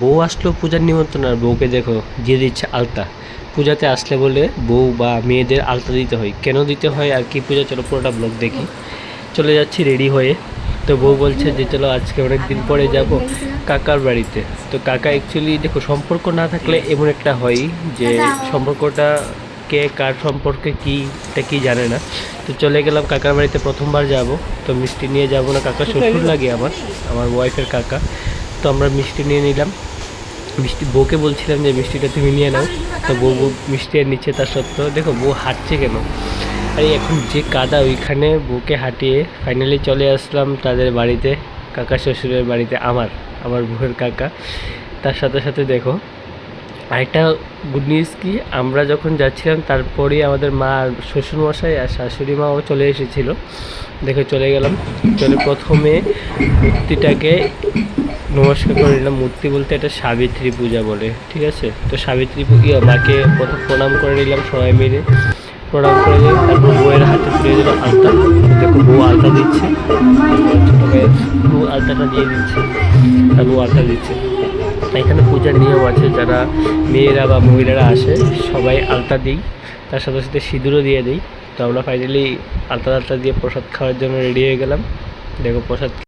বউ আসলো পূজার নিমন্ত্রণ, আর বউকে দেখো দিয়ে দিচ্ছে আলতা। পূজাতে আসলে বলে বউ বা মেয়েদের আলতা দিতে হয়, কেন দিতে হয় আর কি পূজা, চলো পুরোটা ব্লগ দেখি। চলে যাচ্ছি রেডি হয়ে। তো বউ বলছে যে চলো আজকে অনেক দিন পরে যাব কাকার বাড়িতে। তো কাকা অ্যাকচুয়ালি দেখো, সম্পর্ক না থাকলে এমন একটা হয় যে সম্পর্কটা কে কার সম্পর্কে কী এটা কি জানে না। তো চলে গেলাম কাকার বাড়িতে, প্রথমবার যাব। তো মিষ্টি নিয়ে যাব না, কাকা শ্বশুর লাগে আমার ওয়াইফের কাকা। তো আমরা মিষ্টি নিয়ে নিলাম। মিষ্টি বউকে বলছিলাম যে মিষ্টিটা তুমি নিয়ে নাও। তো বউ মিষ্টি আর নিচ্ছে, তার সত্ত্বেও দেখো বউ হাঁটছে কেন। আর এখন যে কাদা, ওইখানে বউকে হাঁটিয়ে ফাইনালি চলে আসলাম তাদের বাড়িতে, কাকা শ্বশুরের বাড়িতে, আমার বউয়ের কাকা। তার সাথে সাথে দেখো আরেকটা গুড নিউজ কি, আমরা যখন যাচ্ছিলাম তারপরেই আমাদের মা আর শ্বশুরমশাই আর শাশুড়ি মাও চলে এসেছিলো। দেখে চলে গেলাম। চলে প্রথমে মূর্তিটাকে নমস্কার করে নিলাম। মূর্তি বলতে এটা সাবিত্রী পূজা বলে, ঠিক আছে। তো সাবিত্রী মাকে প্রথম প্রণাম করে নিলাম সবাই মিলে। প্রণাম করে নিয়ে তারপর বউয়ের হাতে তুলে দিল আলতা। দেখো বউ আলতা দিচ্ছে, বউ আলতাটা দিয়ে দিচ্ছে আর বউ আলতা দিচ্ছে। এখানে পূজার নিয়ম আছে, যারা মেয়েরা বা মহিলারা আসে সবাই আলতা দিই, তার সাথে সাথে সিঁদুরও দিয়ে দিই। তো আমরা ফাইনালি আলতা দিয়ে প্রসাদ খাওয়ার জন্য রেডি হয়ে গেলাম। দেখো প্রসাদ